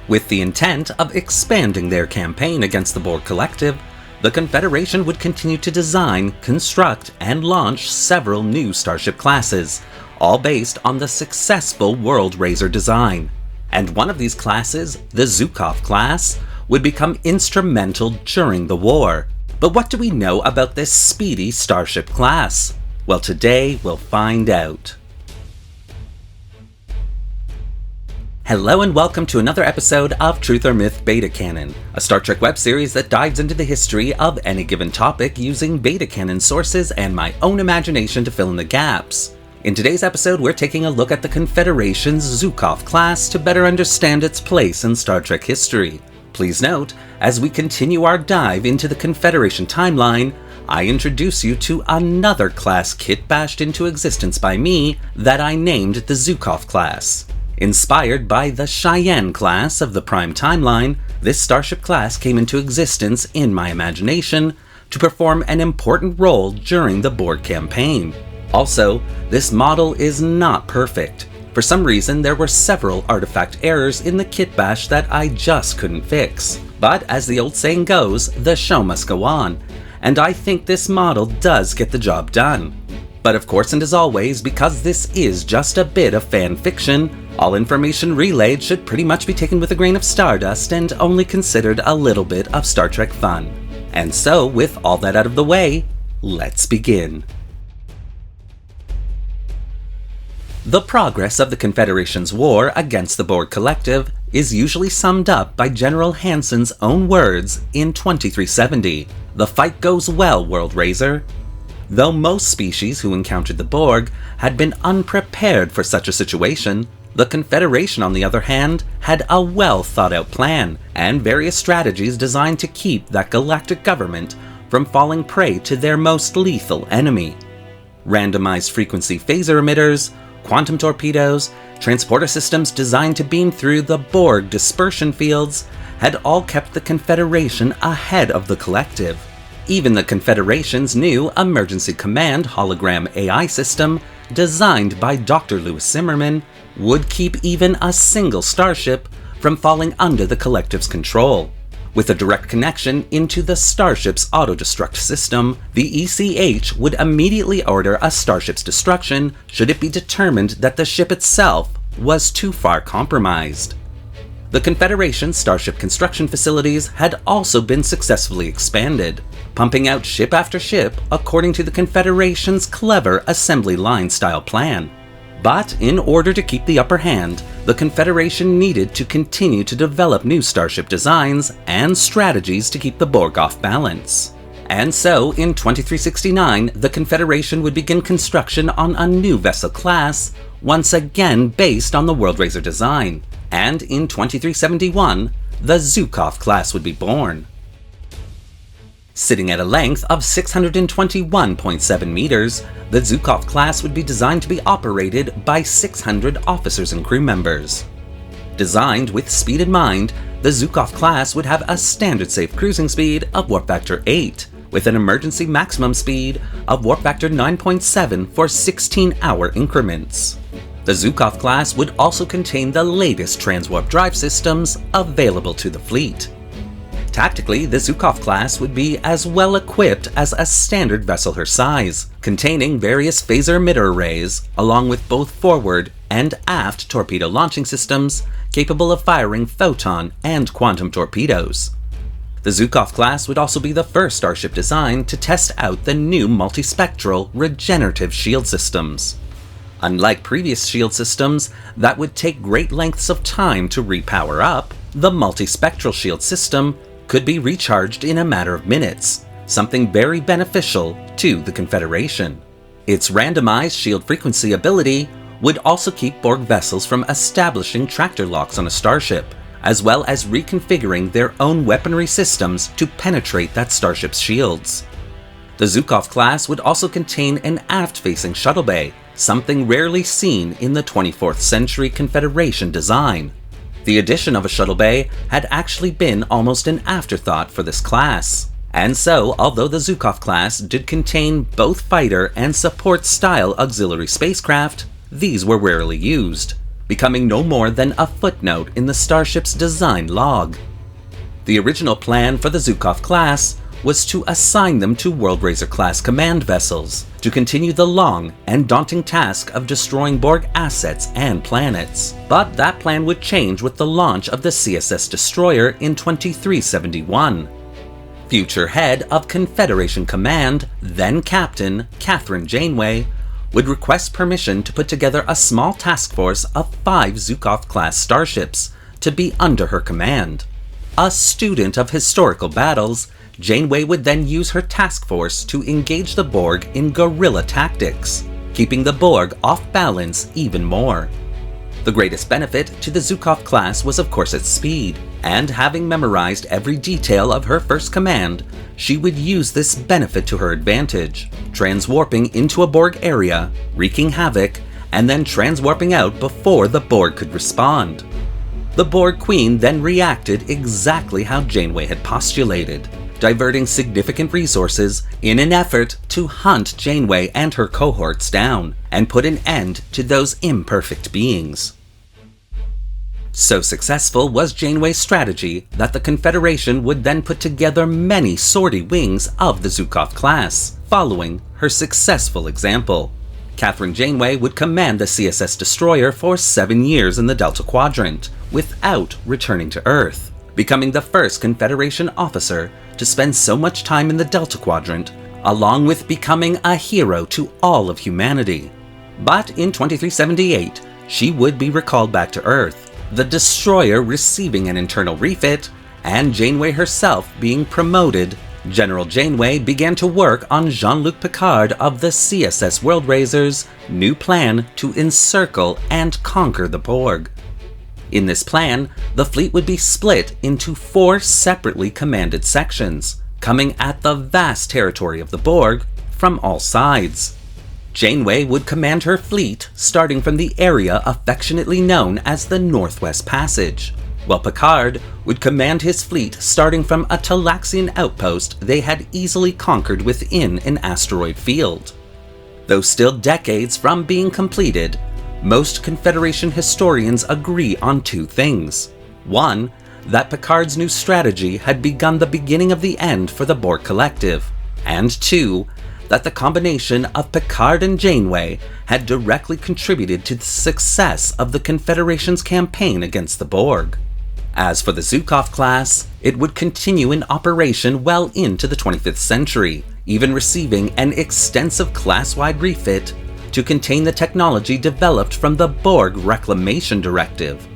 With the intent of expanding their campaign against the Borg Collective, the Confederation would continue to design, construct, and launch several new Starship classes, all based on the successful World Razor design. And one of these classes, the Zhukov Class, would become instrumental during the war. But what do we know about this speedy Starship class? Well, today we'll find out. Hello and welcome to another episode of Truth or Myth Beta Canon, a Star Trek web series that dives into the history of any given topic using beta canon sources and my own imagination to fill in the gaps. In today's episode, we're taking a look at the Confederation's Zhukov class to better understand its place in Star Trek history. Please note, as we continue our dive into the Confederation timeline, I introduce you to another class kitbashed into existence by me that I named the Zhukov Class. Inspired by the Cheyenne Class of the Prime Timeline, this Starship class came into existence in my imagination to perform an important role during the Borg campaign. Also, this model is not perfect. For some reason, there were several artifact errors in the kitbash that I just couldn't fix. But as the old saying goes, the show must go on, and I think this model does get the job done. But of course, and as always, because this is just a bit of fan fiction, all information relayed should pretty much be taken with a grain of stardust and only considered a little bit of Star Trek fun. And so, with all that out of the way, let's begin. The progress of the Confederation's war against the Borg Collective is usually summed up by General Hansen's own words in 2370, "The fight goes well, World Razor." Though most species who encountered the Borg had been unprepared for such a situation, the Confederation, on the other hand, had a well-thought-out plan and various strategies designed to keep that galactic government from falling prey to their most lethal enemy. Randomized frequency phaser emitters, quantum torpedoes, transporter systems designed to beam through the Borg dispersion fields had all kept the Confederation ahead of the Collective. Even the Confederation's new Emergency Command hologram AI system, designed by Dr. Louis Zimmerman, would keep even a single starship from falling under the Collective's control. With a direct connection into the Starship's auto-destruct system, the ECH would immediately order a starship's destruction should it be determined that the ship itself was too far compromised. The Confederation's Starship construction facilities had also been successfully expanded, pumping out ship after ship according to the Confederation's clever assembly line style plan. But in order to keep the upper hand, the Confederation needed to continue to develop new starship designs and strategies to keep the Borg off balance. And so, in 2369, the Confederation would begin construction on a new vessel class, once again based on the World Razor design. And in 2371, the Zhukov class would be born. Sitting at a length of 621.7 meters, the Zhukov class would be designed to be operated by 600 officers and crew members. Designed with speed in mind, the Zhukov class would have a standard safe cruising speed of warp factor 8, with an emergency maximum speed of warp factor 9.7 for 16-hour increments. The Zhukov class would also contain the latest transwarp drive systems available to the fleet. Tactically, the Zhukov class would be as well equipped as a standard vessel her size, containing various phaser emitter arrays, along with both forward and aft torpedo launching systems capable of firing photon and quantum torpedoes. The Zhukov class would also be the first starship designed to test out the new multispectral regenerative shield systems. Unlike previous shield systems that would take great lengths of time to repower up, the multispectral shield system could be recharged in a matter of minutes, something very beneficial to the Confederation. Its randomized shield frequency ability would also keep Borg vessels from establishing tractor locks on a starship, as well as reconfiguring their own weaponry systems to penetrate that starship's shields. The Zhukov class would also contain an aft-facing shuttle bay, something rarely seen in the 24th century Confederation design. The addition of a shuttle bay had actually been almost an afterthought for this class. And so, although the Zhukov class did contain both fighter and support style auxiliary spacecraft, these were rarely used. becoming no more than a footnote in the Starship's design log. The original plan for the Zhukov class was to assign them to Worldraiser class command vessels to continue the long and daunting task of destroying Borg assets and planets. But that plan would change with the launch of the CSS Destroyer in 2371. Future head of Confederation Command, then Captain Kathryn Janeway, would request permission to put together a small task force of 5 Zhukov class starships to be under her command. A student of historical battles, Janeway would then use her task force to engage the Borg in guerrilla tactics, keeping the Borg off balance even more. The greatest benefit to the Zhukov class was of course its speed, and having memorized every detail of her first command, she would use this benefit to her advantage, transwarping into a Borg area, wreaking havoc, and then transwarping out before the Borg could respond. The Borg Queen then reacted exactly how Janeway had postulated, diverting significant resources in an effort to hunt Janeway and her cohorts down and put an end to those imperfect beings. So successful was Janeway's strategy that the Confederation would then put together many sortie wings of the Zhukov class, following her successful example. Kathryn Janeway would command the CSS Destroyer for 7 years in the Delta Quadrant, without returning to Earth, becoming the first Confederation officer to spend so much time in the Delta Quadrant, along with becoming a hero to all of humanity. But in 2378, she would be recalled back to Earth, the Destroyer receiving an internal refit, and Janeway herself being promoted. General Janeway began to work on Jean-Luc Picard of the CSS Worldraiser's new plan to encircle and conquer the Borg. In this plan, the fleet would be split into 4 separately commanded sections, coming at the vast territory of the Borg from all sides. Janeway would command her fleet starting from the area affectionately known as the Northwest Passage, while Picard would command his fleet starting from a Talaxian outpost they had easily conquered within an asteroid field. Though still decades from being completed, most Confederation historians agree on 2 things. 1, that Picard's new strategy had begun the beginning of the end for the Borg Collective, and 2, that the combination of Picard and Janeway had directly contributed to the success of the Confederation's campaign against the Borg. As for the Zhukov class, it would continue in operation well into the 25th century, even receiving an extensive class-wide refit to contain the technology developed from the Borg Reclamation Directive.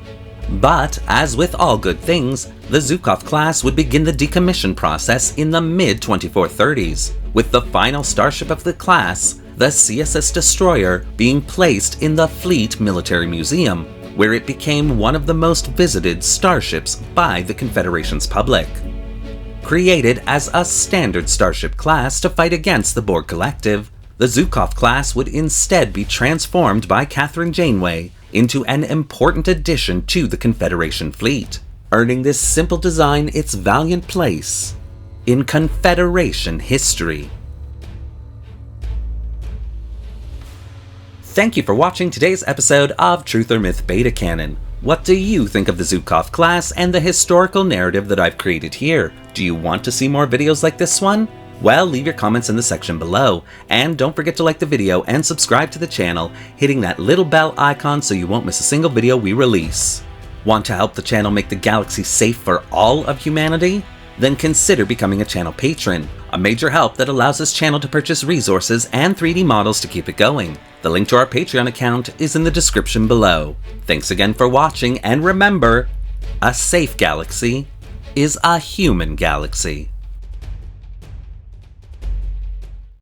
But, as with all good things, the Zhukov class would begin the decommission process in the mid-2430s, with the final starship of the class, the CSS Destroyer, being placed in the Fleet Military Museum, where it became one of the most visited starships by the Confederation's public. Created as a standard starship class to fight against the Borg Collective, the Zhukov class would instead be transformed by Kathryn Janeway into an important addition to the Confederation fleet, earning this simple design its valiant place in Confederation history. Thank you for watching today's episode of Truth or Myth Beta Canon. What do you think of the Zhukov class and the historical narrative that I've created here? Do you want to see more videos like this one? Well, leave your comments in the section below, and don't forget to like the video and subscribe to the channel, hitting that little bell icon so you won't miss a single video we release. Want to help the channel make the galaxy safe for all of humanity? Then consider becoming a channel patron, a major help that allows this channel to purchase resources and 3D models to keep it going. The link to our Patreon account is in the description below. Thanks again for watching, and remember, a safe galaxy is a human galaxy.